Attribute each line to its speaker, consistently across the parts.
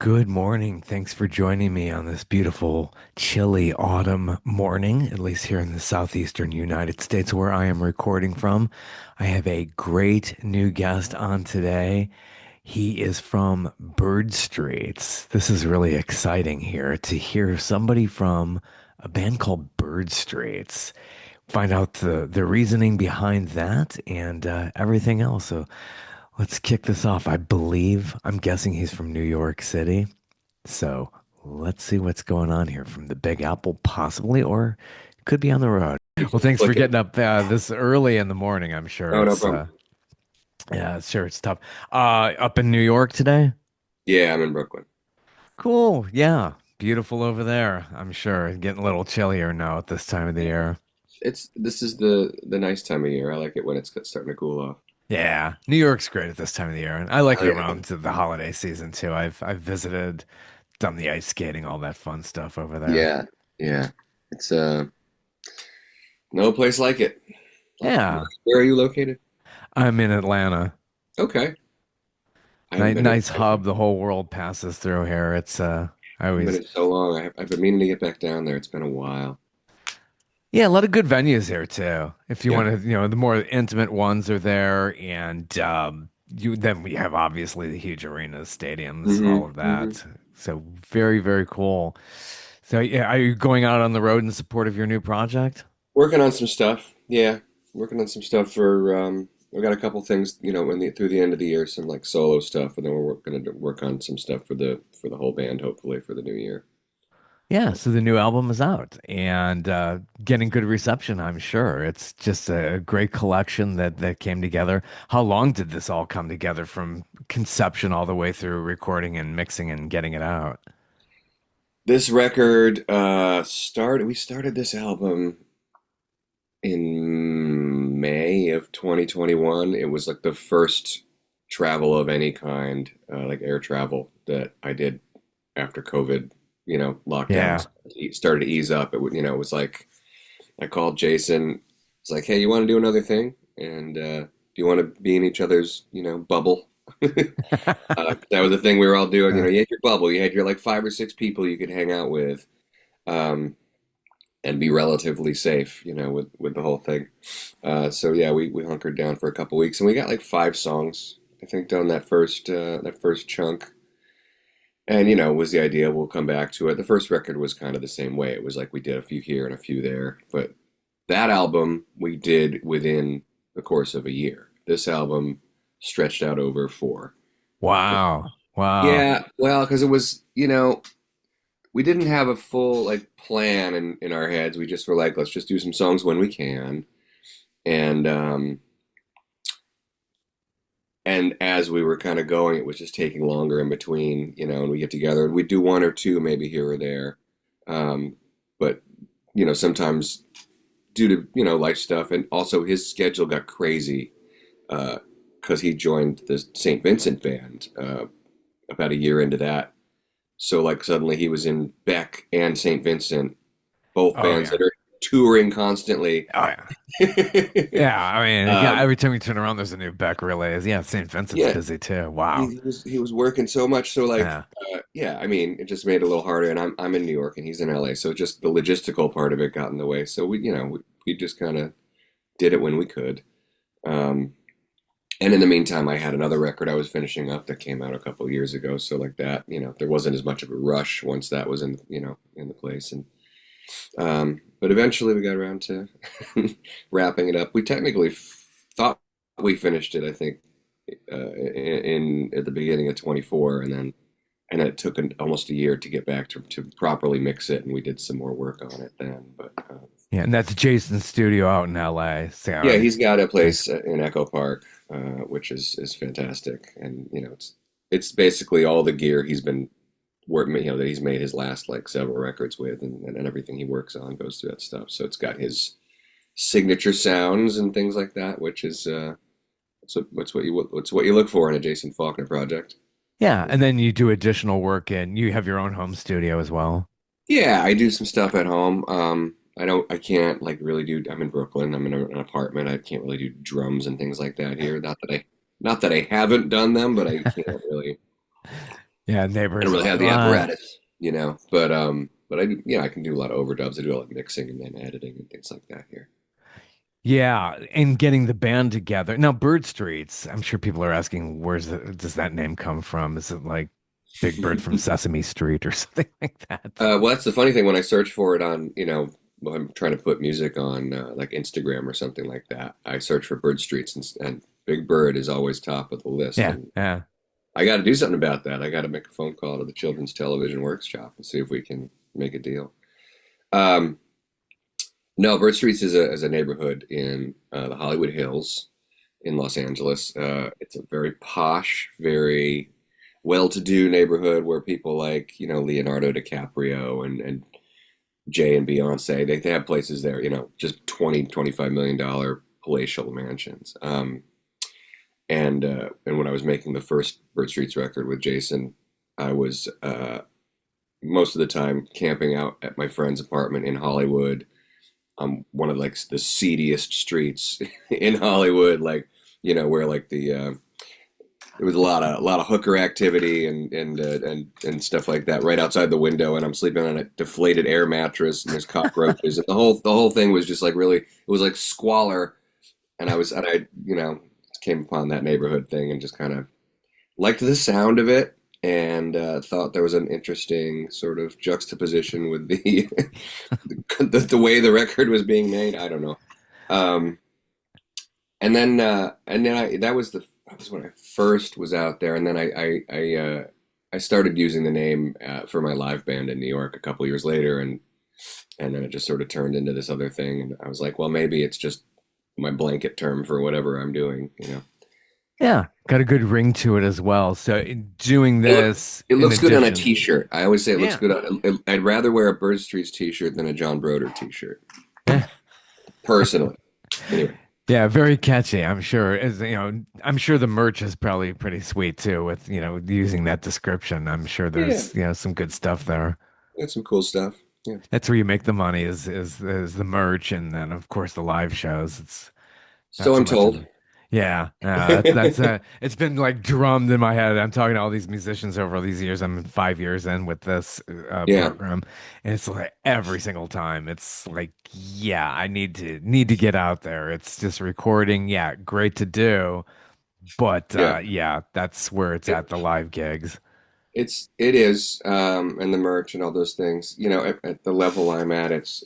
Speaker 1: Good morning. Thanks for joining me on this beautiful, chilly autumn morning, at least here in the southeastern United States where I am recording from. I have a great new guest on today. He is from Bird Streets. This is really exciting here to hear somebody from a band called Bird Streets. Find out the reasoning behind that and everything else. So let's kick this off. I'm guessing he's from New York City. So let's see what's going on here from the Big Apple, possibly, or it could be on the road. Well, thanks for
Speaker 2: Clicking.
Speaker 1: getting up this early in the morning. I'm sure
Speaker 2: Oh, no
Speaker 1: it's,
Speaker 2: problem.
Speaker 1: yeah, sure it's tough. Up in New York today?
Speaker 2: Yeah, I'm in Brooklyn.
Speaker 1: Cool. Yeah. Beautiful over there. I'm sure. Getting a little chillier now at this time of the
Speaker 2: Yeah.
Speaker 1: year.
Speaker 2: It's this is the nice time of year. I like it when it's starting to cool off.
Speaker 1: Yeah. New York's great at this time of the year. And I like
Speaker 2: Oh
Speaker 1: it
Speaker 2: yeah.
Speaker 1: around to the holiday season too. I've visited, done the ice skating, all that fun stuff over there.
Speaker 2: Yeah, yeah. It's no place like it.
Speaker 1: Yeah.
Speaker 2: Where are you located?
Speaker 1: I'm in Atlanta.
Speaker 2: Okay. I haven't been in
Speaker 1: Nice hub. The whole world passes through here. I
Speaker 2: I haven't been
Speaker 1: always,
Speaker 2: in so long. I've been meaning to get back down there. It's been a while.
Speaker 1: yeah, a lot of good venues here too. If you
Speaker 2: Yeah.
Speaker 1: want to, the more intimate ones are there, and then we have obviously the huge arenas, stadiums, all
Speaker 2: hmm
Speaker 1: of
Speaker 2: hmm
Speaker 1: that. So very, very cool. So yeah, are you going out on the road in support of your new project?
Speaker 2: Working on some stuff. Yeah, working on some stuff for we've got a couple things, through the end of the year, some like solo stuff, and then we're going to work on some stuff for the whole band, hopefully for the new year.
Speaker 1: Yeah, so the new album is out and getting good reception, I'm sure. It's just a great collection that came together. How long did this all come together from conception all the way through recording and mixing and getting it out?
Speaker 2: This record started. We started this album in May of 2021. It was like the first travel of any kind, like air travel, that I did after COVID.
Speaker 1: Yeah.
Speaker 2: Lockdowns started to ease up. It was like I called Jason. It's like, hey, you want to do another thing? And do you want to be in each other's, bubble? That was the thing we were all doing.
Speaker 1: Uh,
Speaker 2: You had your bubble. You had your like five or six people you could hang out with, um, and be relatively safe. With the whole thing. So yeah, we hunkered down for a couple weeks, and we got like five songs, I think, done that first chunk. And was the idea we'll come back to it. The first record was kind of the same way. It was like we did a few here and a few there, but that album we did within the course of a year. This album stretched out over four.
Speaker 1: wow. Wow.
Speaker 2: Yeah, well, because it was, we didn't have a full like plan in our heads. We just were like, let's just do some songs when we can. And and as we were kind of going, it was just taking longer in between, and we get together and we do one or two maybe here or there. But sometimes due to life stuff, and also his schedule got crazy because he joined the St. Vincent band about a year into that. So like suddenly he was in Beck and St. Vincent, both
Speaker 1: Oh
Speaker 2: bands
Speaker 1: yeah.
Speaker 2: that are touring constantly.
Speaker 1: Oh yeah. Yeah. I mean, yeah,
Speaker 2: um,
Speaker 1: every time you turn around, there's a new Beck relays. Yeah, St. Vincent's
Speaker 2: yeah,
Speaker 1: busy too.
Speaker 2: he,
Speaker 1: Wow.
Speaker 2: he was he was working so much. So like,
Speaker 1: Yeah.
Speaker 2: yeah, I mean, it just made it a little harder. And I'm in New York and he's in LA, so just the logistical part of it got in the way. So we just kind of did it when we could. Um, and in the meantime, I had another record I was finishing up that came out a couple of years ago. So like that, there wasn't as much of a rush once that was in the place. And but eventually we got around to wrapping it up. We technically thought we finished it, I think, in at the beginning of 24, and it took almost a year to get back to properly mix it, and we did some more work on it then. But
Speaker 1: Yeah, and that's Jason's studio out in LA.
Speaker 2: yeah,
Speaker 1: So
Speaker 2: he's got a
Speaker 1: nice.
Speaker 2: place in Echo Park, which is fantastic, and it's basically all the gear he's been that he's made his last like several records with, and everything he works on goes through that stuff. So it's got his signature sounds and things like that, which is what's what you look for in a Jason Falkner project.
Speaker 1: Yeah, and then you do additional work and you have your own home studio as well.
Speaker 2: Yeah, I do some stuff at home. I can't like really do. I'm in Brooklyn. I'm in an apartment. I can't really do drums and things like that here. Not that I haven't done them, but I can't really.
Speaker 1: Yeah,
Speaker 2: I don't
Speaker 1: neighbors are
Speaker 2: really
Speaker 1: like,
Speaker 2: have the
Speaker 1: what?
Speaker 2: apparatus, but I can do a lot of overdubs. I do a lot of mixing and then editing and things like that here.
Speaker 1: Yeah, and getting the band together. Now, Bird Streets, I'm sure people are asking, does that name come from? Is it like Big Bird from Sesame Street or something like that?
Speaker 2: Well, that's the funny thing when I search for it on, when I'm trying to put music on like Instagram or something like that. I search for Bird Streets and Big Bird is always top of the list.
Speaker 1: Yeah,
Speaker 2: And
Speaker 1: yeah.
Speaker 2: I got to do something about that. I got to make a phone call to the Children's Television Workshop and see if we can make a deal. Um, no, Bird Streets is a neighborhood in the Hollywood Hills in Los Angeles. It's a very posh, very well-to-do neighborhood where people like, Leonardo DiCaprio and Jay and Beyonce, they have places there, just 20, $25 million palatial mansions. And when I was making the first Bird Streets record with Jason, I was most of the time camping out at my friend's apartment in Hollywood, one of like the seediest streets in Hollywood, like where like the there was a lot of hooker activity and stuff like that right outside the window, and I'm sleeping on a deflated air mattress, and there's cockroaches, and the whole thing was just like really, it was like squalor, and I came upon that neighborhood thing and just kind of liked the sound of it, and thought there was an interesting sort of juxtaposition with the the way the record was being made. I don't know. Um, and then that was when I first was out there, and then I started using the name for my live band in New York a couple years later, and then it just sort of turned into this other thing, and I was like, well, maybe it's just my blanket term for whatever I'm doing.
Speaker 1: Yeah, got a good ring to it as well. So doing
Speaker 2: It look
Speaker 1: this
Speaker 2: it
Speaker 1: in
Speaker 2: looks good on a
Speaker 1: addition.
Speaker 2: t-shirt. I always say it looks
Speaker 1: Yeah.
Speaker 2: good on. I'd rather wear a Bird Streets t-shirt than a John Brodeur t-shirt, personally. Anyway,
Speaker 1: Yeah, very catchy. I'm sure. I'm sure the merch is probably pretty sweet too with, using that description. I'm sure
Speaker 2: yeah,
Speaker 1: there's, some good stuff there.
Speaker 2: that's some cool stuff. Yeah.
Speaker 1: That's where you make the money is the merch and then of course the live shows. It's not
Speaker 2: So
Speaker 1: so
Speaker 2: I'm
Speaker 1: much
Speaker 2: told.
Speaker 1: in yeah, that's it's been like drummed in my head. I'm talking to all these musicians over all these years. I'm 5 years in with this
Speaker 2: Yeah,
Speaker 1: program, and it's like every single time it's like, yeah, I need to get out there. It's just recording, yeah, great to do, but
Speaker 2: yeah.
Speaker 1: yeah, that's where it's
Speaker 2: It,
Speaker 1: at the live gigs.
Speaker 2: it is, and the merch and all those things. At the level I'm at, it's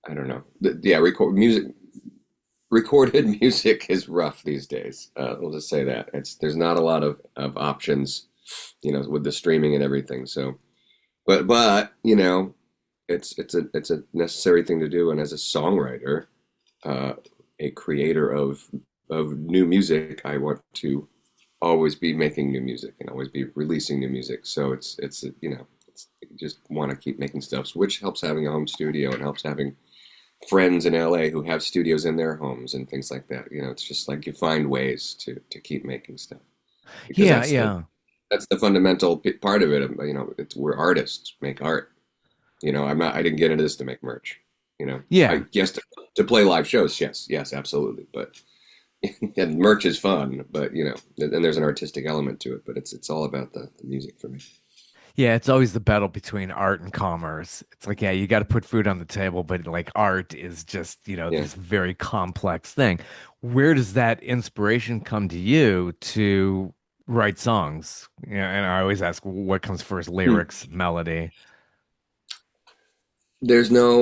Speaker 2: I don't know. Yeah, recorded music is rough these days. We'll just say that there's not a lot of options, with the streaming and everything. So, but it's a necessary thing to do. And as a songwriter, uh, a creator of new music, I want to always be making new music and always be releasing new music. So you just want to keep making stuff, which helps having a home studio and helps having friends in LA who have studios in their homes and things like that. It's just like you find ways to keep making stuff because
Speaker 1: Yeah,
Speaker 2: that's the
Speaker 1: yeah,
Speaker 2: that's the fundamental part of it. We're artists, make art. I didn't get into this to make merch.
Speaker 1: yeah.
Speaker 2: I guess to play live shows, yes, yes, absolutely. But and merch is fun, but then there's an artistic element to it. But it's all about the music for me.
Speaker 1: Yeah, it's always the battle between art and commerce. It's like, yeah, you got to put food on the table, but like art is just,
Speaker 2: Yeah.
Speaker 1: this very complex thing. Where does that inspiration come to you to write songs? And I always ask, what comes first,
Speaker 2: Hmm.
Speaker 1: lyrics, melody?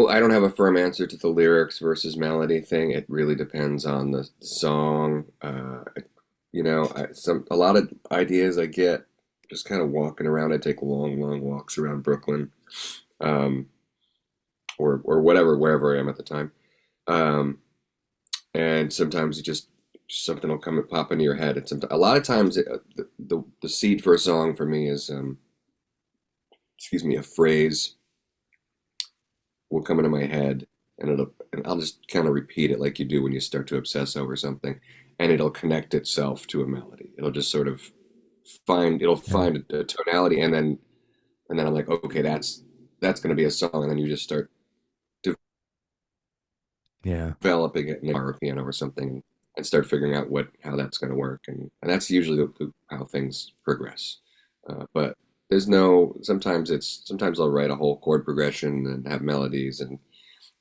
Speaker 2: I don't have a firm answer to the lyrics versus melody thing. It really depends on the song. A lot of ideas I get just kind of walking around. I take long, long walks around Brooklyn, um, or whatever, wherever I am at the time. Um, and sometimes something will come and pop into your head. A lot of times the seed for a song for me is, excuse me, a phrase will come into my head, and I'll just kind of repeat it like you do when you start to obsess over something, and it'll connect itself to a melody. It'll just sort of
Speaker 1: Yeah.
Speaker 2: find a tonality, and then I'm like, okay, that's going to be a song, and then you just start
Speaker 1: Yeah.
Speaker 2: developing it in a guitar or piano or something, and start figuring out how that's going to work, and that's usually how things progress. But there's no, sometimes I'll write a whole chord progression and have melodies and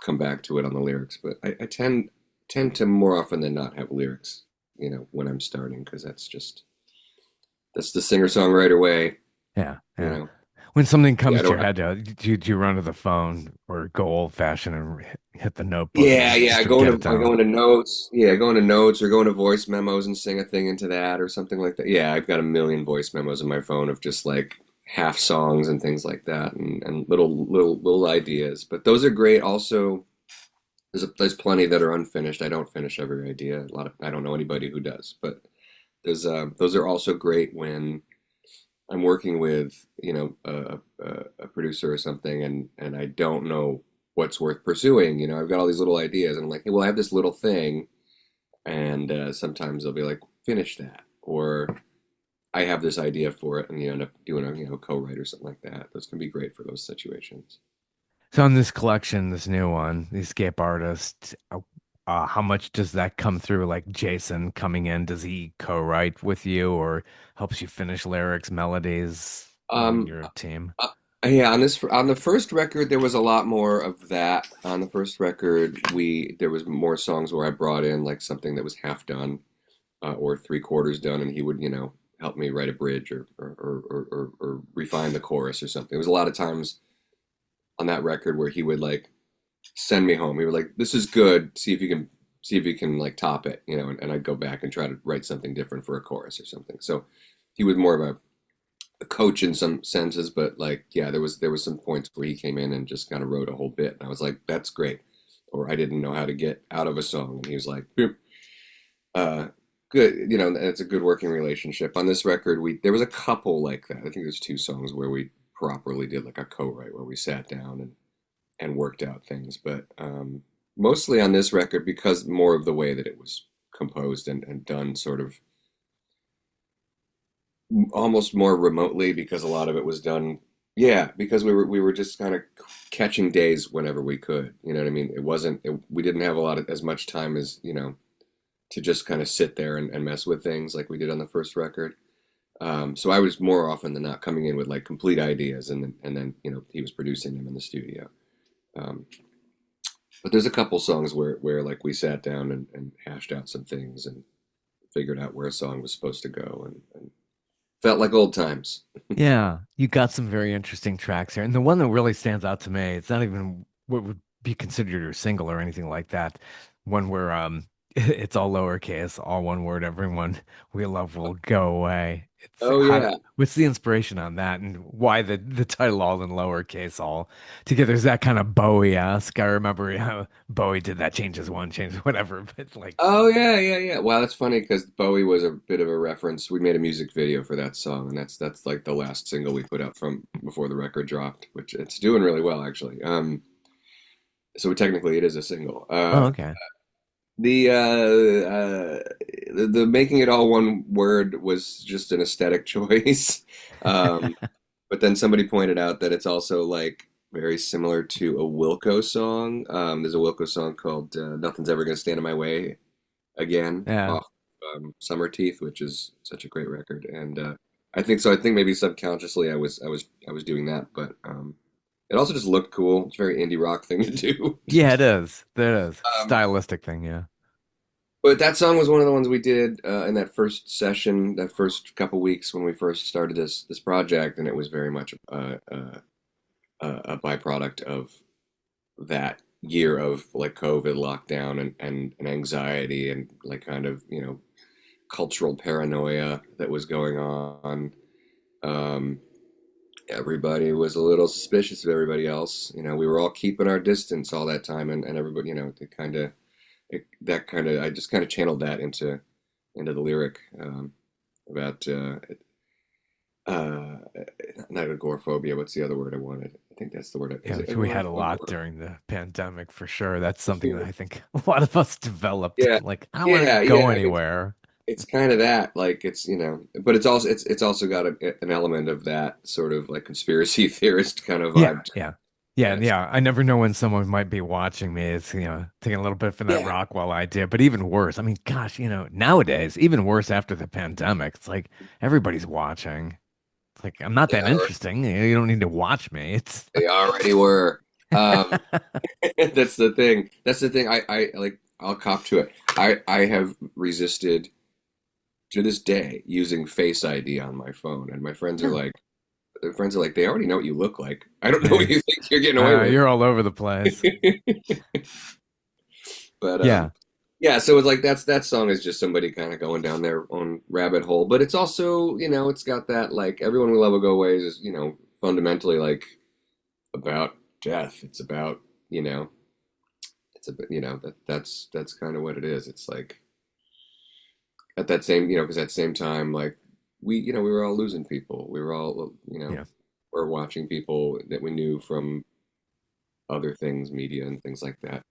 Speaker 2: come back to it on the lyrics. But I tend to more often than not have lyrics, when I'm starting, because that's the singer-songwriter way,
Speaker 1: Yeah,
Speaker 2: you
Speaker 1: yeah.
Speaker 2: know.
Speaker 1: When something
Speaker 2: Yeah, I
Speaker 1: comes to
Speaker 2: don't
Speaker 1: your
Speaker 2: have.
Speaker 1: head, do you run to the phone or go old fashioned and hit the notebook
Speaker 2: Yeah,
Speaker 1: and
Speaker 2: yeah.
Speaker 1: just to get it
Speaker 2: I go
Speaker 1: down?
Speaker 2: into notes. Yeah, I go into notes or go into voice memos and sing a thing into that or something like that. Yeah, I've got a million voice memos in my phone of just like half songs and things like that, and little ideas. But those are great. Also, there's plenty that are unfinished. I don't finish every idea. I don't know anybody who does, but there's those are also great when I'm working with a producer or something, and I don't know what's worth pursuing. I've got all these little ideas, and I'm like, hey, well, I have this little thing, and sometimes they'll be like, finish that, or I have this idea for it, and you end up doing a co-write or something like that. Those can be great for those situations.
Speaker 1: So on this collection, this new one, the escape artist, how much does that come through? Like Jason coming in, does he co-write with you or helps you finish lyrics, melodies when
Speaker 2: Um,
Speaker 1: you're a team?
Speaker 2: uh, yeah, on the first record, there was a lot more of that. On the first record, we there was more songs where I brought in like something that was half done or three-quarters done, and he would, help me write a bridge or refine the chorus or something. There was a lot of times on that record where he would like send me home. He would like, "This is good. See if you can like top it," and I'd go back and try to write something different for a chorus or something. So he was more of a coach in some senses, but like, yeah, there was some points where he came in and just kind of wrote a whole bit, and I was like, "That's great," or I didn't know how to get out of a song, and he was like, uh, good. It's a good working relationship. On this record, we there was a couple like that. I think there's two songs where we properly did like a co-write where we sat down and worked out things. But mostly on this record, because more of the way that it was composed and done sort of almost more remotely, because a lot of it was done. Yeah, because we were just kind of catching days whenever we could. You know what I mean? We didn't have a lot of as much time as to just kind of sit there and mess with things like we did on the first record. So I was more often than not coming in with like complete ideas, and then he was producing them in the studio. Um, but there's a couple songs where like we sat down and hashed out some things and figured out where a song was supposed to go, and felt like old times.
Speaker 1: Yeah, you got some very interesting tracks here. And the one that really stands out to me, it's not even what would be considered a single or anything like that. One where it's all lowercase, all one word, everyone we love will go away. It's
Speaker 2: Oh
Speaker 1: how
Speaker 2: yeah.
Speaker 1: what's the inspiration on that and why the title all in lowercase all together is that kind of Bowie-esque. I remember how Bowie did that changes one, changes whatever, but like
Speaker 2: Oh yeah, yeah, yeah. Wow, that's funny because Bowie was a bit of a reference. We made a music video for that song, and that's like the last single we put out from before the record dropped, which it's doing really well actually. So technically it is a single.
Speaker 1: oh okay.
Speaker 2: The making it all one word was just an aesthetic choice. Um, but then somebody pointed out that it's also like very similar to a Wilco song. There's a Wilco song called "Nothing's Ever Gonna Stand in My Way" again
Speaker 1: Yeah.
Speaker 2: off Summer Teeth, which is such a great record. And I think so. I think maybe subconsciously I was doing that, but it also just looked cool. It's a very indie rock thing to do.
Speaker 1: Yeah, it is. It is.
Speaker 2: Um,
Speaker 1: Stylistic thing, yeah.
Speaker 2: But that song was one of the ones we did in that first session, that first couple weeks when we first started this project, and it was very much a byproduct of that year of like COVID lockdown and anxiety and like kind of cultural paranoia that was going on. Um, Everybody was a little suspicious of everybody else. We were all keeping our distance all that time, and everybody, that kind of I just kind of channeled that into the lyric about uh, not agoraphobia. What's the other word I wanted? I think that's the word. Is
Speaker 1: Yeah,
Speaker 2: it
Speaker 1: which we had a
Speaker 2: agoraphobia?
Speaker 1: lot during the pandemic for sure. That's something that I think a lot of us developed.
Speaker 2: Yeah,
Speaker 1: Like, I don't want to
Speaker 2: yeah,
Speaker 1: go
Speaker 2: yeah.
Speaker 1: anywhere.
Speaker 2: It's kind of that. Like but it's also got an element of that sort of like conspiracy theorist kind of
Speaker 1: Yeah,
Speaker 2: vibe.
Speaker 1: yeah. Yeah, and
Speaker 2: Yes.
Speaker 1: yeah, I never know when someone might be watching me. It's, taking a little bit from that
Speaker 2: Yeah.
Speaker 1: rock while I did. But even worse, I mean, gosh, nowadays, even worse after the pandemic, it's like everybody's watching. It's like I'm not
Speaker 2: They,
Speaker 1: that interesting. You don't need to watch me. It's
Speaker 2: they already were. That's the thing. That's the thing. I like. I'll cop to it. I have resisted to this day using Face ID on my phone, and my friends are
Speaker 1: yeah.
Speaker 2: like, their friends are like, they already know what you look like. I don't know what you think you're getting away with.
Speaker 1: You're all over the place.
Speaker 2: But
Speaker 1: Yeah.
Speaker 2: yeah. So it's like that song is just somebody kind of going down their own rabbit hole. But it's also, it's got that like everyone we love will go away is fundamentally like about death. It's about you know it's a that's kind of what it is. It's like at that same because at the same time like we were all losing people. We were all
Speaker 1: Yeah.
Speaker 2: we're watching people that we knew from other things, media and things like that.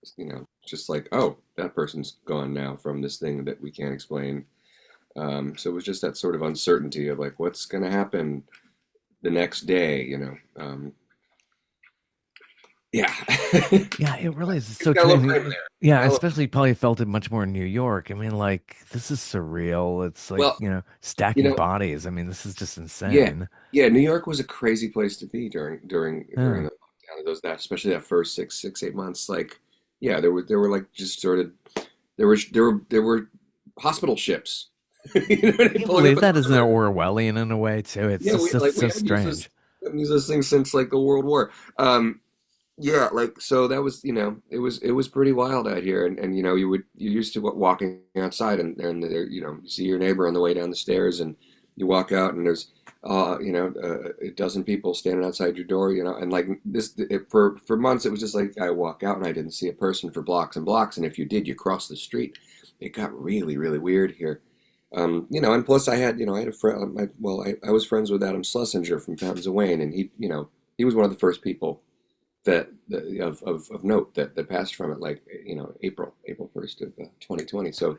Speaker 2: Just like, oh, that person's gone now from this thing that we can't explain. So it was just that sort of uncertainty of like, what's going to happen the next day. Yeah.
Speaker 1: Yeah, it really is
Speaker 2: It's
Speaker 1: so
Speaker 2: got a
Speaker 1: true.
Speaker 2: little grim there.
Speaker 1: Yeah,
Speaker 2: Got a
Speaker 1: especially you probably felt it much more in New York. I mean, like this is surreal. It's like,
Speaker 2: well, you
Speaker 1: stacking
Speaker 2: know,
Speaker 1: bodies. I mean, this is just
Speaker 2: yeah,
Speaker 1: insane.
Speaker 2: yeah. New York was a crazy place to be during
Speaker 1: Yeah.
Speaker 2: the lockdown. That especially that first 8 months. Like, yeah, there were like just sort of there were hospital ships.
Speaker 1: Can you
Speaker 2: Pulling up
Speaker 1: believe
Speaker 2: at the
Speaker 1: that? Isn't that
Speaker 2: river.
Speaker 1: Orwellian in a way too? It's
Speaker 2: Yeah,
Speaker 1: just so,
Speaker 2: we
Speaker 1: so
Speaker 2: haven't used this
Speaker 1: strange.
Speaker 2: thing since like the World War. Yeah, like so that was it was pretty wild out here, and you used to walking outside, and there you see your neighbor on the way down the stairs, and you walk out, and there's a dozen people standing outside your door, and like for months it was just like I walk out and I didn't see a person for blocks and blocks, and if you did, you crossed the street. It got really really weird here. And plus I had a friend. I was friends with Adam Schlesinger from Fountains of Wayne, and he was one of the first people of note that passed from it, like April 1st of 2020. So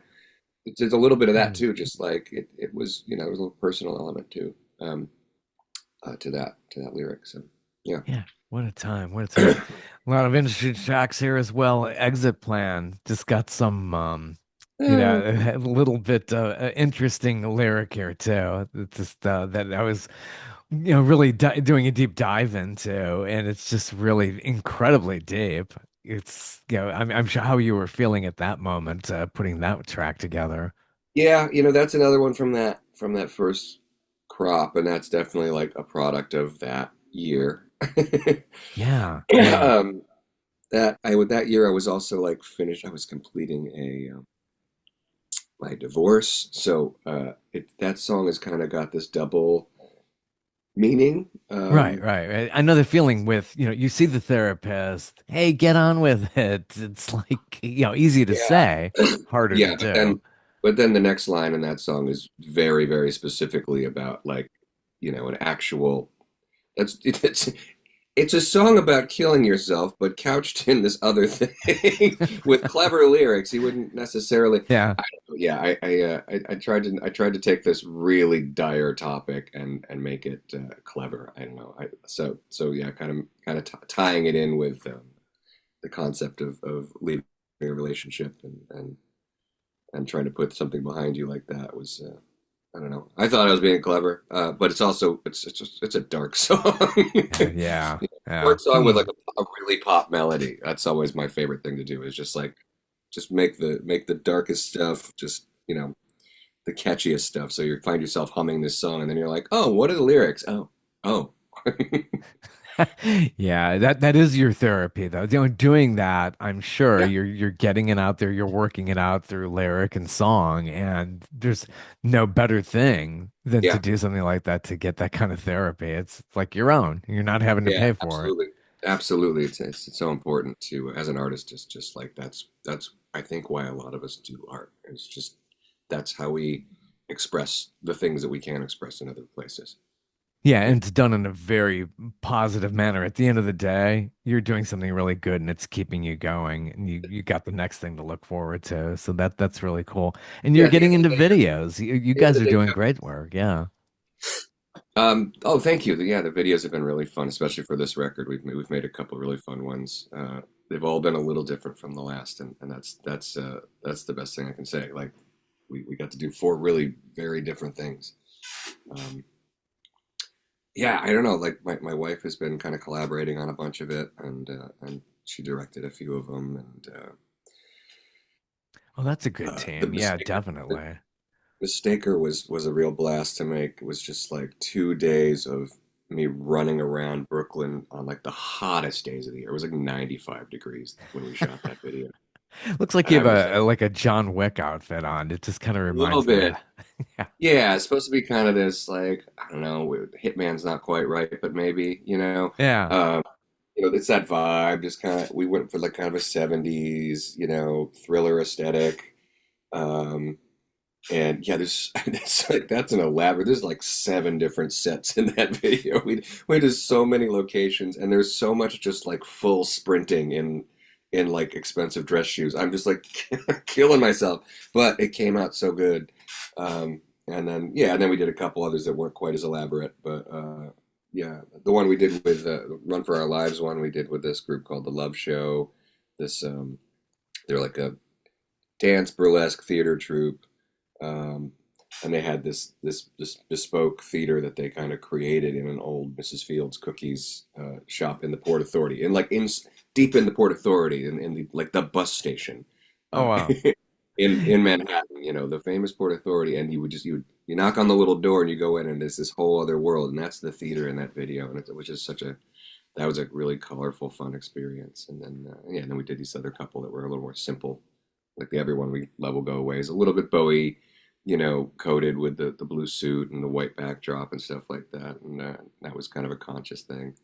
Speaker 2: it's a little bit of that
Speaker 1: Hmm.
Speaker 2: too. Just like it was, there was a little personal element too, to that lyric. So yeah.
Speaker 1: Yeah, what a time. What a time. A lot of industry tracks here as well. Exit Plan just got some a little bit interesting lyric here too. It's just that I was really di doing a deep dive into, and it's just really incredibly deep. It's I'm sure how you were feeling at that moment, putting that track together.
Speaker 2: Yeah, that's another one from that first crop, and that's definitely like a product of that year.
Speaker 1: Yeah, yeah.
Speaker 2: um, that year I was also like finished. I was completing my divorce, so that song has kind of got this double meaning.
Speaker 1: Right, right. I know the feeling with, you see the therapist, hey, get on with it. It's like, easy to
Speaker 2: Yeah,
Speaker 1: say, harder to
Speaker 2: yeah, but
Speaker 1: do.
Speaker 2: then the next line in that song is very, very specifically about like, an actual. It's a song about killing yourself, but couched in this other thing with clever lyrics. He wouldn't necessarily.
Speaker 1: Yeah.
Speaker 2: Yeah, I tried to take this really dire topic and make it clever. I don't know. So yeah, kind of tying it in with the concept of leaving a relationship and trying to put something behind you like that was I don't know. I thought I was being clever, but it's a dark song.
Speaker 1: Yeah. Yeah.
Speaker 2: Dark song with like a really pop melody. That's always my favorite thing to do. Is just make the darkest stuff just the catchiest stuff. So you find yourself humming this song, and then you're like, oh, what are the lyrics? Oh.
Speaker 1: Yeah, that is your therapy though. Doing that, I'm sure
Speaker 2: Yeah,
Speaker 1: you're getting it out there, you're working it out through lyric and song, and there's no better thing than to
Speaker 2: yeah,
Speaker 1: do something like that to get that kind of therapy. It's like your own. You're not having to
Speaker 2: yeah.
Speaker 1: pay for it.
Speaker 2: Absolutely, absolutely. It's so important to as an artist. It's just like that's I think why a lot of us do art. It's just that's how we express the things that we can't express in other places.
Speaker 1: Yeah, and it's done in a very positive manner. At the end of the day, you're doing something really good and it's keeping you going and you got the next thing to look forward to. So that's really cool. And
Speaker 2: Yeah,
Speaker 1: you're
Speaker 2: at the
Speaker 1: getting
Speaker 2: end of
Speaker 1: into
Speaker 2: the day,
Speaker 1: videos. You
Speaker 2: the end
Speaker 1: guys
Speaker 2: of
Speaker 1: are
Speaker 2: the day,
Speaker 1: doing great work. Yeah.
Speaker 2: oh, thank you. Yeah, the videos have been really fun, especially for this record. We've made a couple really fun ones. They've all been a little different from the last, and that's the best thing I can say. Like we got to do four really very different things. Um, yeah, I don't know. Like my wife has been kind of collaborating on a bunch of it, and she directed a few of them, and
Speaker 1: Oh, that's a good
Speaker 2: the
Speaker 1: team. Yeah,
Speaker 2: mistake.
Speaker 1: definitely.
Speaker 2: Mistaker was a real blast to make. It was just like 2 days of me running around Brooklyn on like the hottest days of the year. It was like 95 degrees when we shot that video.
Speaker 1: Looks like
Speaker 2: And
Speaker 1: you
Speaker 2: I
Speaker 1: have
Speaker 2: was like
Speaker 1: like a John Wick outfit on. It just kind of
Speaker 2: a little
Speaker 1: reminds me of
Speaker 2: bit,
Speaker 1: that. Yeah.
Speaker 2: yeah, it's supposed to be kind of this like, I don't know, Hitman's not quite right, but maybe,
Speaker 1: Yeah.
Speaker 2: um, it's that vibe. Just kind of, we went for like kind of a 70s, thriller aesthetic. Um, And yeah, that's an elaborate. There's like 7 different sets in that video. We went to so many locations, and there's so much just like full sprinting in like expensive dress shoes. I'm just like killing myself, but it came out so good. And then we did a couple others that weren't quite as elaborate, but yeah, the one we did with Run for Our Lives one we did with this group called the Love Show. This they're like a dance burlesque theater troupe, um, and they had this bespoke theater that they kind of created in an old Mrs. Fields cookies shop in the Port Authority, and like in deep in the Port Authority, in the like the bus station,
Speaker 1: Oh,
Speaker 2: uh,
Speaker 1: wow.
Speaker 2: in Manhattan, the famous Port Authority, and you knock on the little door and you go in, and there's this whole other world, and that's the theater in that video, and which is that was a really colorful, fun experience, and then yeah, and then we did these other couple that were a little more simple, like the Everyone We Love Will Go Away is a little bit Bowie, coated with the blue suit and the white backdrop and stuff like that. And that was kind of a conscious thing.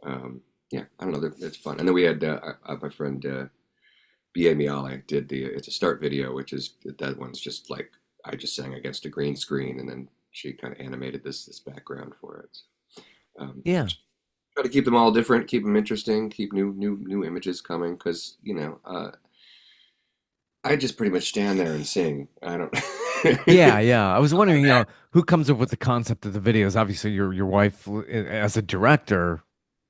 Speaker 2: Um, yeah, I don't know. It's fun. And then we had my friend B.A. Miale did the It's a Start video, which is that one's just like I just sang against a green screen, and then she kind of animated this background for it.
Speaker 1: Yeah.
Speaker 2: Try to keep them all different, keep them interesting, keep new images coming, because I just pretty much stand there and sing. I don't.
Speaker 1: Yeah, yeah. I was wondering, who comes up with the concept of the videos? Obviously, your wife, as a director,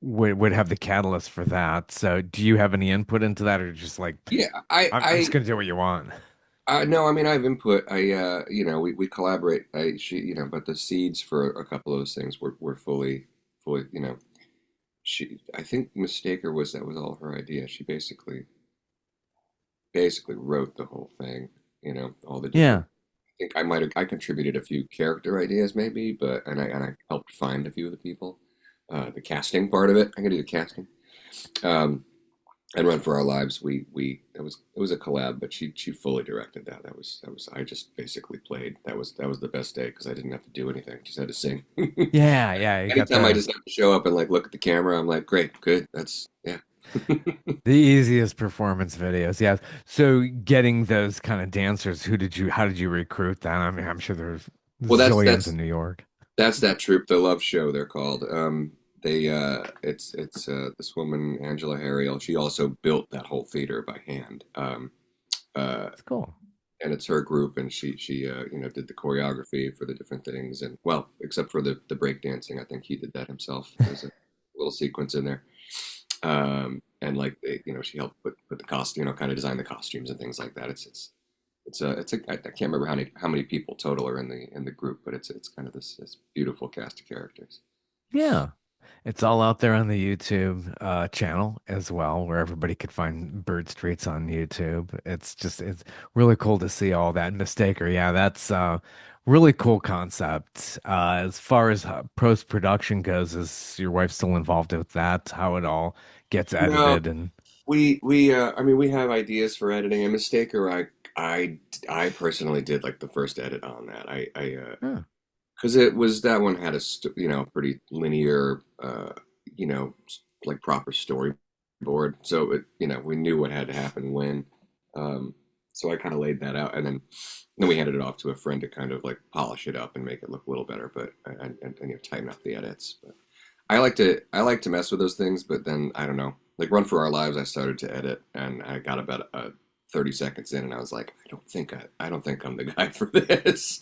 Speaker 1: would have the catalyst for that. So, do you have any input into that, or just like,
Speaker 2: Yeah,
Speaker 1: I'm just gonna do what you want?
Speaker 2: no, I mean, I have input. We collaborate. But the seeds for a couple of those things were fully, I think Mistaker that was all her idea. She basically wrote the whole thing, all the different.
Speaker 1: Yeah.
Speaker 2: I think I contributed a few character ideas maybe, but and I helped find a few of the people. The casting part of it, I can do the casting. Um, and Run for Our Lives, we it was a collab, but she fully directed that. That was I just basically played. That was the best day because I didn't have to do anything, just had to sing.
Speaker 1: Yeah, yeah. You got
Speaker 2: Anytime I just have to show up and like look at the camera, I'm like, great, good, that's yeah.
Speaker 1: the easiest performance videos. Yeah. So, getting those kind of dancers, how did you recruit them? I mean, I'm sure there's
Speaker 2: Well, that's
Speaker 1: zillions in
Speaker 2: that's
Speaker 1: New York.
Speaker 2: that's that troupe, the Love Show, they're called. It's this woman Angela Harriel. She also built that whole theater by hand. Uh,
Speaker 1: It's cool.
Speaker 2: and it's her group, and she did the choreography for the different things, and well, except for the break dancing, I think he did that himself. There's a little sequence in there, and like she helped put the costume, kind of design the costumes and things like that. I can't remember how many people total are in the group, but it's kind of this beautiful cast of characters.
Speaker 1: Yeah. It's all out there on the YouTube channel as well, where everybody could find Bird Streets on YouTube. It's really cool to see all that. Mistaker, yeah, that's really cool concept. As far as post production goes, is your wife still involved with that? How it all gets
Speaker 2: No,
Speaker 1: edited and
Speaker 2: I mean, we have ideas for editing. A mistake, or I personally did like the first edit on that.
Speaker 1: huh,
Speaker 2: Because it was that one had pretty linear, you know, like proper storyboard. So we knew what had to happen when. Um, so I kind of laid that out, and then we handed it off to a friend to kind of like polish it up and make it look a little better, but and tighten up the edits. But I like to mess with those things, but then I don't know. Like Run for Our Lives, I started to edit, and I got about 30 seconds in, and I was like, I don't think I'm the guy for this.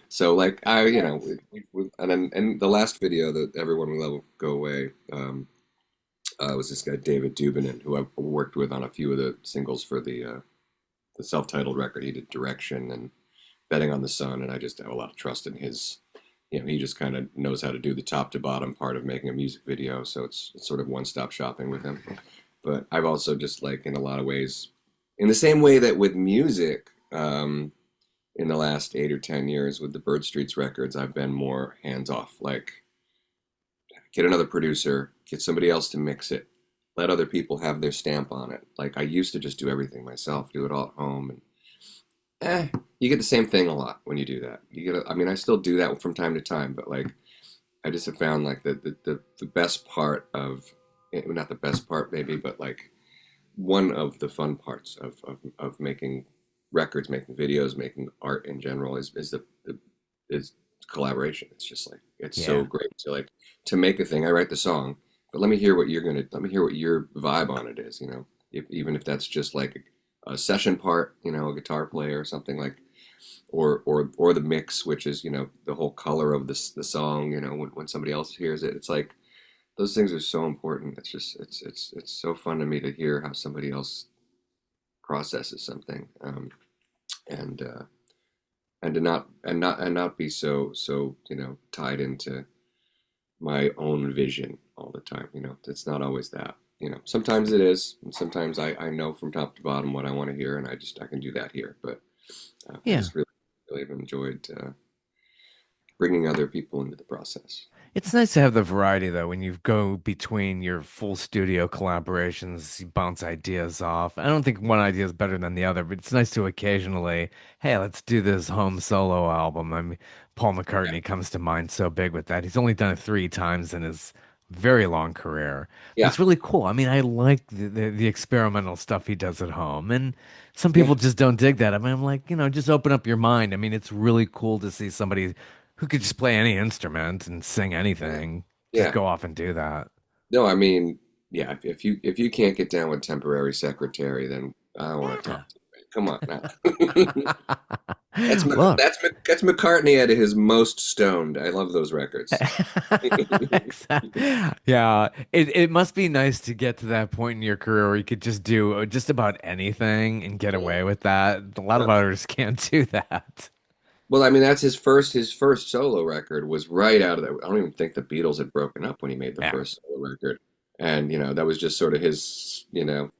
Speaker 2: So like and the last video that Everyone We Love Will Go Away was this guy David Dubinin, who I worked with on a few of the singles for the self-titled record. He did direction and Betting on the Sun, and I just have a lot of trust in his he just kind of knows how to do the top to bottom part of making a music video. So it's sort of one stop shopping with him. But I've also just like in a lot of ways, in the same way that with music, in the last 8 or 10 years with the Bird Streets records, I've been more hands off. Like, get another producer, get somebody else to mix it, let other people have their stamp on it. Like, I used to just do everything myself, do it all at home, and you get the same thing a lot when you do that. I mean, I still do that from time to time, but like, I just have found like the best part of, not the best part maybe, but like one of the fun parts of making records, making videos, making art in general is collaboration. It's just like it's so
Speaker 1: Yeah.
Speaker 2: great to like to make a thing. I write the song, but let me hear what your vibe on it is. Even if that's just like a session part, a guitar player or something like, or the mix, which is the whole color of the song. When somebody else hears it, it's like those things are so important. It's just it's so fun to me to hear how somebody else processes something, and and not be so tied into my own vision all the time. It's not always that. Sometimes it is, and sometimes I know from top to bottom what I want to hear, and I can do that here. But I
Speaker 1: Yeah.
Speaker 2: just really have enjoyed bringing other people into the process.
Speaker 1: It's nice to have the variety though when you go between your full studio collaborations, you bounce ideas off. I don't think one idea is better than the other, but it's nice to occasionally, hey, let's do this home solo album. I mean, Paul
Speaker 2: Yeah,
Speaker 1: McCartney comes to mind so big with that. He's only done it 3 times in his very long career, but
Speaker 2: yeah,
Speaker 1: it's really cool. I mean, I like the experimental stuff he does at home, and some
Speaker 2: yeah,
Speaker 1: people just don't dig that. I mean, I'm like, just open up your mind. I mean, it's really cool to see somebody who could just play any instrument and sing
Speaker 2: yeah,
Speaker 1: anything. Just
Speaker 2: yeah.
Speaker 1: go off and do that.
Speaker 2: No, I mean, yeah. If you can't get down with temporary secretary, then I don't want to
Speaker 1: Yeah.
Speaker 2: talk to you. Come on now.
Speaker 1: Look.
Speaker 2: That's McCartney at his most stoned. I love those records.
Speaker 1: Yeah, it must be nice to get to that point in your career where you could just do just about anything and get
Speaker 2: Yeah.
Speaker 1: away with that. A lot of
Speaker 2: Yeah.
Speaker 1: artists can't do that.
Speaker 2: Well, I mean, that's his first solo record was right out of that. I don't even think the Beatles had broken up when he made the
Speaker 1: Yeah.
Speaker 2: first solo record, and that was just sort of his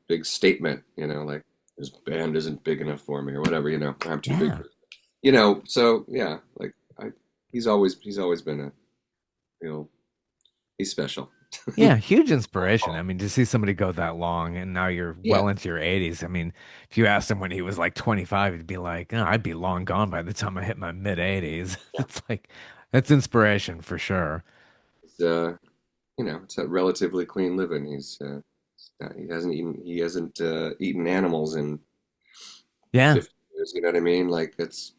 Speaker 2: big statement. Like his band isn't big enough for me or whatever. I'm too big
Speaker 1: Yeah.
Speaker 2: for. So yeah, like he's always been a you know he's special.
Speaker 1: Yeah, huge inspiration. I mean, to see somebody go that long and now you're
Speaker 2: Yeah,
Speaker 1: well into your 80s. I mean, if you asked him when he was like 25, he'd be like, "Oh, I'd be long gone by the time I hit my mid 80s."
Speaker 2: yeah.
Speaker 1: It's like, that's inspiration for sure.
Speaker 2: It's, it's a relatively clean living. He hasn't eaten animals in
Speaker 1: Yeah.
Speaker 2: 50 years. You know what I mean? Like there's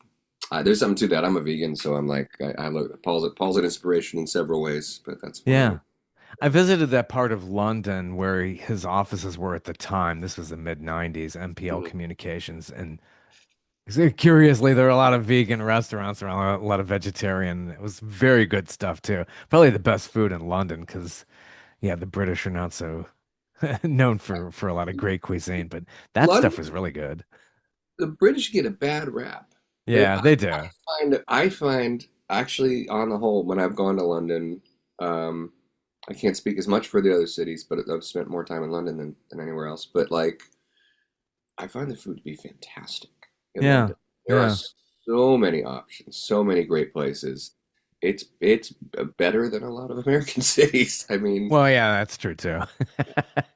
Speaker 2: something to that. I'm a vegan, so I'm like I look Paul's an inspiration in several ways, but that's one of
Speaker 1: Yeah.
Speaker 2: them.
Speaker 1: I visited that part of London where his offices were at the time. This was the mid 90s, MPL
Speaker 2: Mhm.
Speaker 1: Communications. And curiously, there were a lot of vegan restaurants around, a lot of vegetarian. It was very good stuff too. Probably the best food in London because, yeah, the British are not so known for a lot of great cuisine, but that stuff
Speaker 2: London,
Speaker 1: was really good.
Speaker 2: the British get a bad rap.
Speaker 1: Yeah, they do.
Speaker 2: I find actually on the whole when I've gone to London, um, I can't speak as much for the other cities, but I've spent more time in London than anywhere else. But like I find the food to be fantastic in
Speaker 1: Yeah.
Speaker 2: London. There are
Speaker 1: Yeah.
Speaker 2: so many options, so many great places. It's better than a lot of American cities. I mean,
Speaker 1: Well, yeah, that's true too.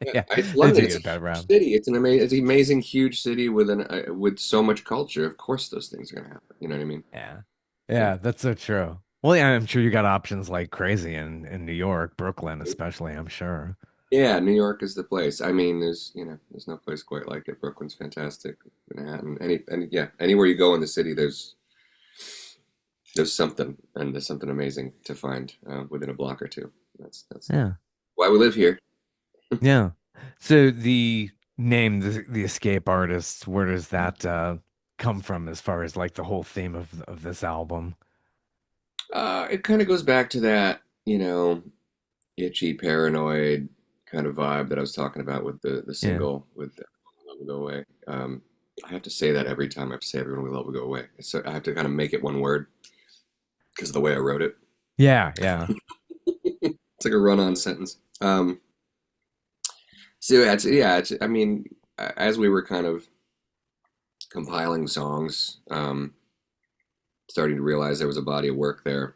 Speaker 2: yeah,
Speaker 1: Yeah,
Speaker 2: London.
Speaker 1: they do
Speaker 2: It's
Speaker 1: get
Speaker 2: a
Speaker 1: a bad
Speaker 2: huge
Speaker 1: rap.
Speaker 2: city. It's an amazing huge city with so much culture. Of course, those things are gonna happen. You know what I mean?
Speaker 1: Yeah.
Speaker 2: Yeah.
Speaker 1: Yeah, that's so true. Well, yeah, I'm sure you got options like crazy in New York, Brooklyn especially, I'm sure.
Speaker 2: Yeah, New York is the place. I mean, there's no place quite like it. Brooklyn's fantastic. Manhattan, yeah, anywhere you go in the city, there's something, and there's something amazing to find within a block or two. That's
Speaker 1: Yeah.
Speaker 2: why we live here.
Speaker 1: Yeah. So the name, the Escape Artists, where does that come from as far as like the whole theme of this album?
Speaker 2: It kind of goes back to that, itchy, paranoid kind of vibe that I was talking about with the
Speaker 1: Yeah.
Speaker 2: single with Love Will Go Away. I have to say that every time I have to say Everyone We Love Will Go Away. So I have to kind of make it one word because of the way I wrote it.
Speaker 1: Yeah, yeah.
Speaker 2: It's like a run-on sentence. So I mean, as we were kind of compiling songs, starting to realize there was a body of work there,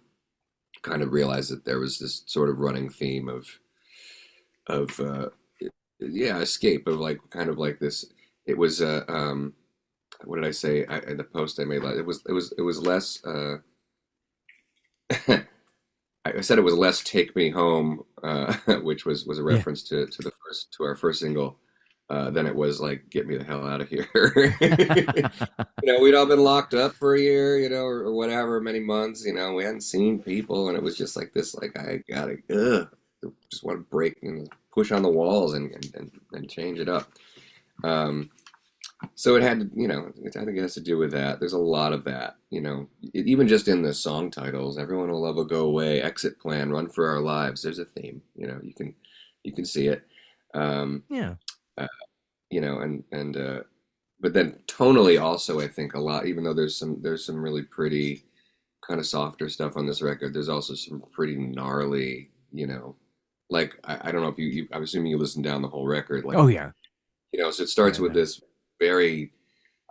Speaker 2: kind of realized that there was this sort of running theme of yeah, escape of like kind of like this. It was what did I say? In the post I made, like, it was less. I said it was less "Take Me Home," which was a
Speaker 1: Yeah.
Speaker 2: reference to our first single. Than it was like "Get Me the Hell Out of Here." We'd all been locked up for a year, or whatever, many months. We hadn't seen people, and it was just like this, like I gotta, just want to break and push on the walls and change it up. Um, so it had to, I think it has to do with that. There's a lot of that, even just in the song titles. Everyone will love a go away, exit plan, run for our lives. There's a theme, you can see it. Um,
Speaker 1: Yeah.
Speaker 2: uh, and but then tonally also, I think a lot. Even though there's some really pretty kind of softer stuff on this record, there's also some pretty gnarly, like I don't know if I'm assuming you listen down the whole record, like
Speaker 1: Oh yeah.
Speaker 2: so it starts
Speaker 1: Yeah,
Speaker 2: with this very,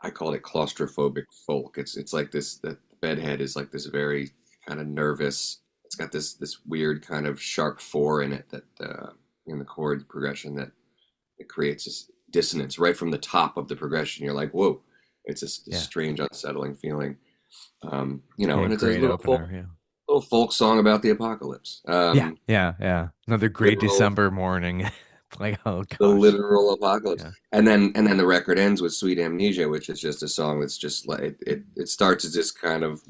Speaker 2: I call it claustrophobic folk. It's like this, the Bedhead is like this very kind of nervous. It's got this weird kind of sharp four in it that in the chord progression that it creates this dissonance right from the top of the progression. You're like, whoa, it's this
Speaker 1: yeah.
Speaker 2: strange, unsettling feeling.
Speaker 1: Yeah,
Speaker 2: And it's a
Speaker 1: great opener. Yeah.
Speaker 2: little folk song about the apocalypse.
Speaker 1: Yeah, yeah, yeah. Another great
Speaker 2: Literal,
Speaker 1: December morning. Like, oh
Speaker 2: the
Speaker 1: gosh.
Speaker 2: literal apocalypse.
Speaker 1: Yeah.
Speaker 2: And then the record ends with Sweet Amnesia, which is just a song that's just like it starts as this kind of,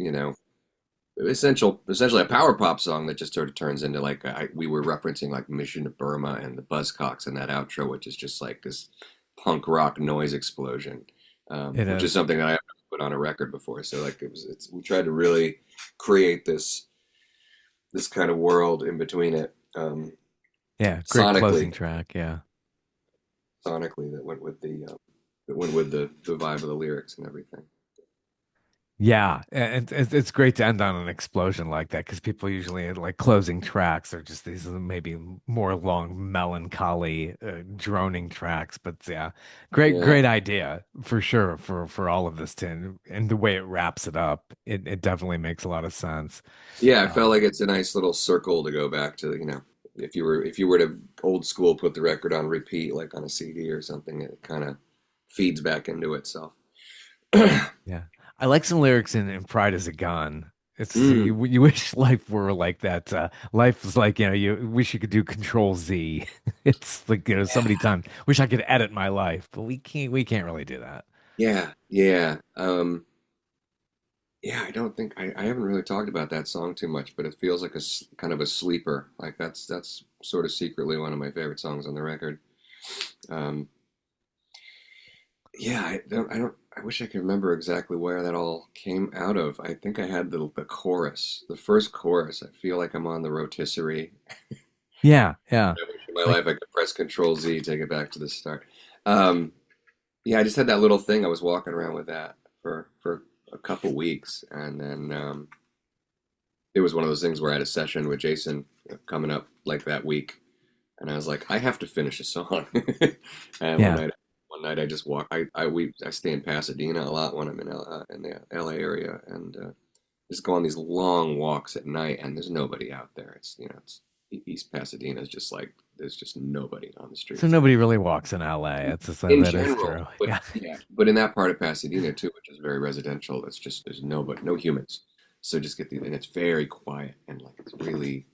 Speaker 2: essentially a power pop song that just sort of turns into like we were referencing like Mission to Burma and the Buzzcocks in that outro, which is just like this punk rock noise explosion,
Speaker 1: It
Speaker 2: which is
Speaker 1: is.
Speaker 2: something that I haven't put on a record before. So like we tried to really create this kind of world in between it,
Speaker 1: Yeah, great
Speaker 2: sonically,
Speaker 1: closing track. Yeah.
Speaker 2: that went with the vibe of the lyrics and everything.
Speaker 1: Yeah, and it's great to end on an explosion like that because people usually like closing tracks are just these maybe more long, melancholy, droning tracks. But yeah,
Speaker 2: Yeah.
Speaker 1: great idea for sure for all of this too, and the way it wraps it up, it definitely makes a lot of sense.
Speaker 2: Yeah, I felt
Speaker 1: Um,
Speaker 2: like it's a nice little circle to go back to, if you were to old school put the record on repeat, like on a CD or something, it kind of feeds back into itself.
Speaker 1: yeah, I like some lyrics in Pride is a Gun. It's
Speaker 2: Mm,
Speaker 1: you wish life were like that. Life is like you wish you could do Control Z. It's like so many times. Wish I could edit my life, but we can't. We can't really do that.
Speaker 2: yeah, yeah. Yeah, I don't think I haven't really talked about that song too much, but it feels like kind of a sleeper. Like that's sort of secretly one of my favorite songs on the record. Um, yeah, I wish I could remember exactly where that all came out of. I think I had the chorus, the first chorus. I feel like I'm on the rotisserie.
Speaker 1: Yeah, yeah.
Speaker 2: I wish in my
Speaker 1: Like
Speaker 2: life I could press Control Z, take it back to the start. Um, yeah, I just had that little thing. I was walking around with that for a couple weeks, and then it was one of those things where I had a session with Jason coming up like that week, and I was like, I have to finish a song. And one
Speaker 1: yeah,
Speaker 2: night, I just walk. I stay in Pasadena a lot when I'm in the LA area, and just go on these long walks at night, and there's nobody out there. It's East Pasadena is just like there's just nobody on the
Speaker 1: so
Speaker 2: streets
Speaker 1: nobody really walks in LA. It's just
Speaker 2: in
Speaker 1: that is
Speaker 2: general.
Speaker 1: true.
Speaker 2: But
Speaker 1: Yeah,
Speaker 2: yeah, but in that part of Pasadena too, which is very residential, it's just there's nobody, no humans. So just and it's very quiet and like it's really.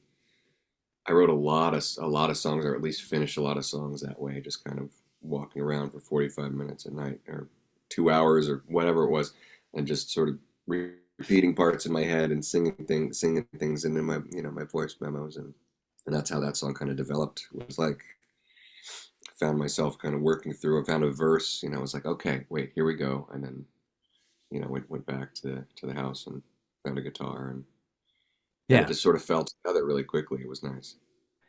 Speaker 2: I wrote a lot of songs, or at least finished a lot of songs that way, just kind of walking around for 45 minutes at night, or 2 hours, or whatever it was, and just sort of repeating parts in my head and singing things into my voice memos, and that's how that song kind of developed. It was like I found myself kind of working through. I found a verse, I was like, okay, wait, here we go, and then went back to the house and found a guitar, and it
Speaker 1: yeah,
Speaker 2: just sort of fell together really quickly. It was nice.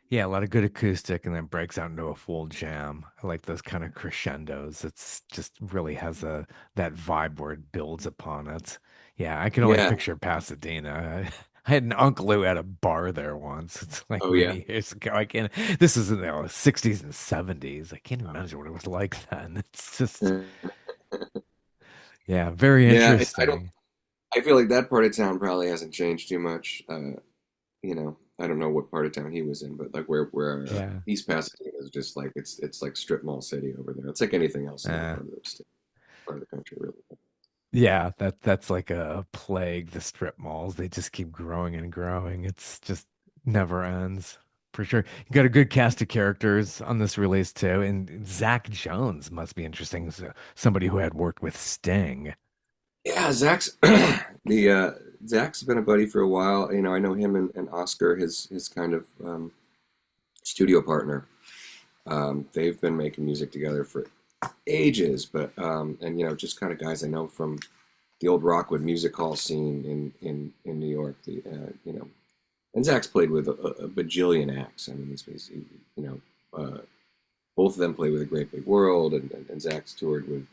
Speaker 1: yeah. A lot of good acoustic, and then breaks out into a full jam. I like those kind of crescendos. It's just really has that vibe where it builds upon it. Yeah, I can only
Speaker 2: Yeah.
Speaker 1: picture Pasadena. I had an uncle who had a bar there once. It's like
Speaker 2: Oh yeah.
Speaker 1: many years ago. I can't, this is in the 60s and 70s. I can't imagine what it was like then. It's just, yeah, very
Speaker 2: Yeah, I don't.
Speaker 1: interesting.
Speaker 2: I feel like that part of town probably hasn't changed too much. I don't know what part of town he was in, but like where
Speaker 1: Yeah.
Speaker 2: East Pasadena is just like it's like strip mall city over there. It's like anything else in that
Speaker 1: Uh,
Speaker 2: part of the country, really.
Speaker 1: yeah, that's like a plague, the strip malls. They just keep growing and growing. It's just never ends. For sure. You got a good cast of characters on this release too. And Zach Jones must be interesting. Somebody who had worked with Sting.
Speaker 2: Yeah, the Zach's been a buddy for a while. You know, I know him and Oscar, his kind of studio partner. They've been making music together for ages, but and you know, just kind of guys I know from the old Rockwood music hall scene in New York. You know, and Zach's played with a bajillion acts. I mean, you know, both of them played with a Great Big World, and Zach's toured with.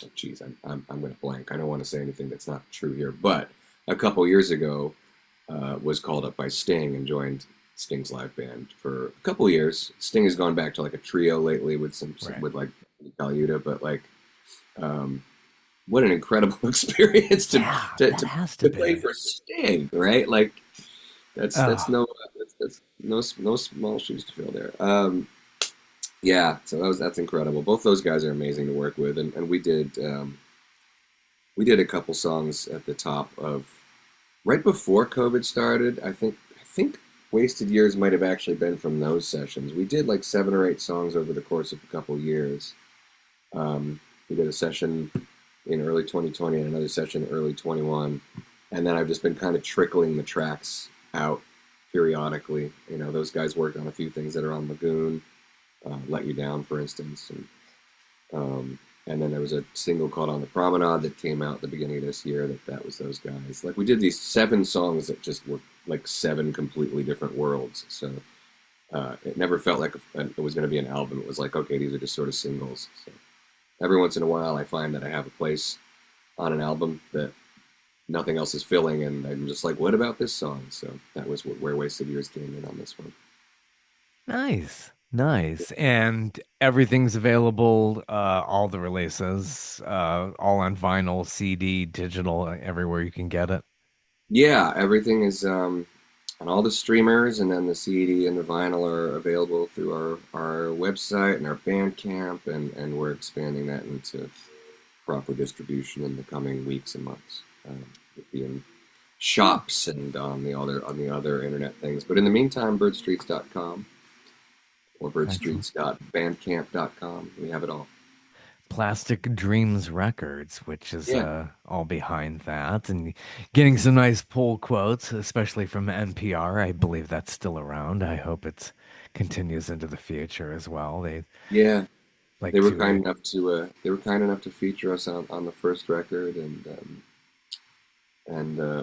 Speaker 2: Oh, geez, I'm going to blank. I don't want to say anything that's not true here, but a couple years ago, was called up by Sting and joined Sting's live band for a couple years. Sting has gone back to like a trio lately with some
Speaker 1: Right.
Speaker 2: with like Galuda, but like, um, what an incredible experience
Speaker 1: Yeah,
Speaker 2: to,
Speaker 1: that
Speaker 2: to,
Speaker 1: has to
Speaker 2: to play
Speaker 1: be.
Speaker 2: for Sting, right? Like that's
Speaker 1: Oh,
Speaker 2: no that's no small shoes to fill there. Yeah, so that's incredible. Both those guys are amazing to work with, and we did a couple songs at the top of right before COVID started. I think Wasted Years might have actually been from those sessions. We did like 7 or 8 songs over the course of a couple years. We did a session in early 2020 and another session early 21, and then I've just been kind of trickling the tracks out periodically. You know, those guys worked on a few things that are on Lagoon, Let You Down, for instance, um, and then there was a single called On the Promenade that came out at the beginning of this year. That was those guys. Like we did these 7 songs that just were like 7 completely different worlds. So it never felt like it was going to be an album. It was like, okay, these are just sort of singles. So every once in a while, I find that I have a place on an album that nothing else is filling, and I'm just like, what about this song? So that was where Wasted Years came in on this one.
Speaker 1: nice. Nice. And everything's available, all the releases, all on vinyl, CD, digital, everywhere you can get it.
Speaker 2: Yeah, everything is on all the streamers, and then the CD and the vinyl are available through our website and our Bandcamp, and we're expanding that into proper distribution in the coming weeks and months. It'll be in shops and on the other internet things. But in the meantime, birdstreets.com or
Speaker 1: Excellent.
Speaker 2: birdstreets.bandcamp.com. We have it all.
Speaker 1: Plastic Dreams Records, which is
Speaker 2: Yeah.
Speaker 1: all behind that, and getting some nice pull quotes, especially from NPR. I believe that's still around. I hope it continues into the future as well. They
Speaker 2: Yeah.
Speaker 1: like
Speaker 2: They were kind
Speaker 1: to,
Speaker 2: enough to feature us on the first record, and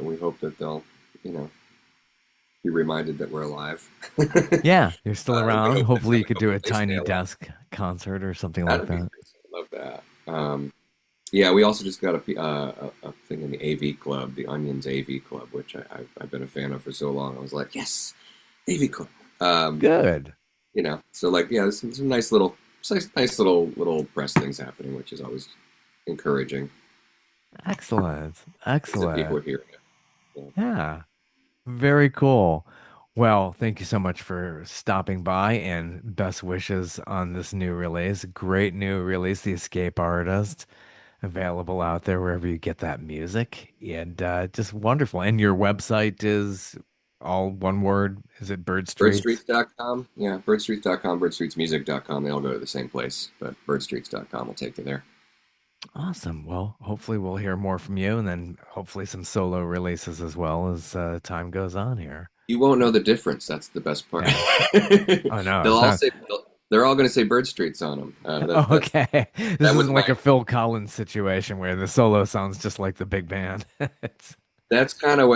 Speaker 2: we hope that they'll, you know, be reminded that we're alive.
Speaker 1: yeah, you're still
Speaker 2: We
Speaker 1: around.
Speaker 2: hope
Speaker 1: Hopefully, you
Speaker 2: we
Speaker 1: could
Speaker 2: hope
Speaker 1: do a
Speaker 2: that they stay
Speaker 1: tiny
Speaker 2: alive.
Speaker 1: desk concert or something like
Speaker 2: That'd be
Speaker 1: that.
Speaker 2: great. I love that. Yeah, we also just got a thing in the AV Club, the Onions AV Club, which I've been a fan of for so long. I was like, yes, AV Club. Um,
Speaker 1: Good.
Speaker 2: you know, so like, yeah, there's some nice little press things happening, which is always encouraging.
Speaker 1: Excellent.
Speaker 2: Things that people
Speaker 1: Excellent.
Speaker 2: are hearing. Yeah.
Speaker 1: Yeah. Very cool. Well, thank you so much for stopping by and best wishes on this new release. Great new release, The Escape Artist, available out there wherever you get that music. And just wonderful. And your website is all one word. Is it Bird Streets?
Speaker 2: Birdstreets.com. Yeah, birdstreets.com, birdstreetsmusic.com. They all go to the same place, but birdstreets.com will take you there.
Speaker 1: Awesome. Well, hopefully we'll hear more from you and then hopefully some solo releases as well as time goes on here.
Speaker 2: You won't know the difference. That's the best part.
Speaker 1: Yeah. Oh no,
Speaker 2: they'll
Speaker 1: it's
Speaker 2: all
Speaker 1: not.
Speaker 2: say they're all going to say Bird Streets on them.
Speaker 1: Okay. This
Speaker 2: That was
Speaker 1: isn't like
Speaker 2: my
Speaker 1: a Phil Collins situation where the solo sounds just like the big band. It's,
Speaker 2: that's kind of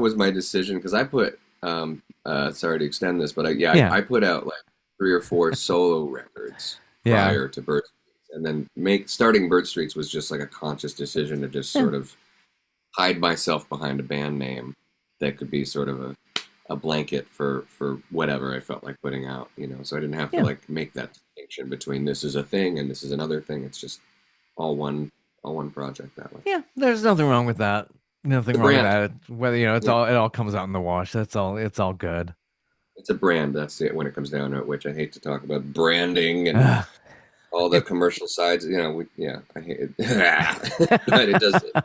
Speaker 2: was my decision because I put sorry to extend this, but
Speaker 1: yeah.
Speaker 2: I put out like 3 or 4 solo records
Speaker 1: Yeah.
Speaker 2: prior to Bird Streets, and then make starting Bird Streets was just like a conscious decision to just
Speaker 1: Yeah.
Speaker 2: sort of hide myself behind a band name that could be sort of a blanket for whatever I felt like putting out, you know. So I didn't have to
Speaker 1: Yeah.
Speaker 2: like make that distinction between this is a thing and this is another thing. It's just all one all one project that way.
Speaker 1: Yeah, there's nothing wrong with that. Nothing
Speaker 2: The
Speaker 1: wrong with
Speaker 2: brand,
Speaker 1: that. Whether, it's
Speaker 2: yeah,
Speaker 1: all comes out in the wash. It's all good.
Speaker 2: it's a brand. That's it when it comes down to it. Which I hate to talk about branding and
Speaker 1: Ugh.
Speaker 2: all the commercial sides. You know, yeah, I hate it, but it does help.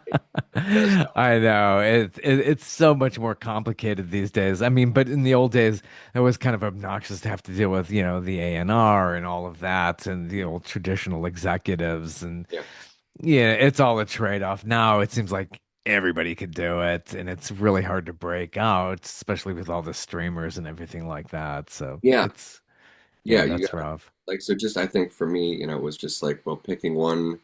Speaker 1: I know it's so much more complicated these days. I mean, but in the old days, it was kind of obnoxious to have to deal with, the A&R and all of that, and the old traditional executives, and
Speaker 2: Yeah,
Speaker 1: yeah, it's all a trade-off. Now it seems like everybody could do it, and it's really hard to break out, especially with all the streamers and everything like that. So
Speaker 2: yeah,
Speaker 1: yeah,
Speaker 2: yeah. You
Speaker 1: that's
Speaker 2: got
Speaker 1: rough.
Speaker 2: like so. Just I think for me, you know, it was just like well, picking one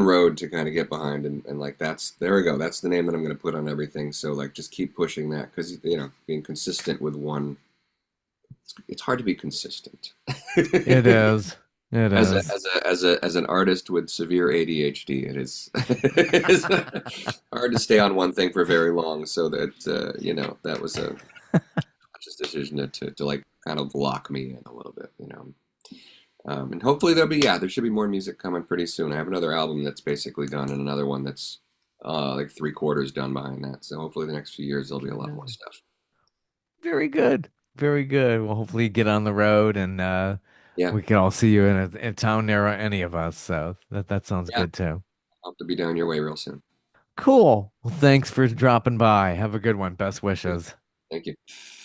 Speaker 2: road to kind of get behind and like that's there we go, that's the name that I'm going to put on everything, so like just keep pushing that because you know being consistent with one, it's hard to be consistent
Speaker 1: It is. It
Speaker 2: as
Speaker 1: is.
Speaker 2: as an artist with severe ADHD. It is it is hard to stay on one thing for very long, so that you know that was a conscious decision to like kind of lock me in a little bit, you know. And hopefully there should be more music coming pretty soon. I have another album that's basically done and another one that's like three-quarters done behind that. So hopefully the next few years there'll be a lot more stuff.
Speaker 1: Very good. Very good. Well, hopefully you get on the road and
Speaker 2: Yeah,
Speaker 1: we can all see you in a town near any of us. So that sounds
Speaker 2: yeah.
Speaker 1: good too.
Speaker 2: I'll have to be down your way real soon.
Speaker 1: Cool. Well, thanks for dropping by. Have a good one. Best wishes.
Speaker 2: Thank you.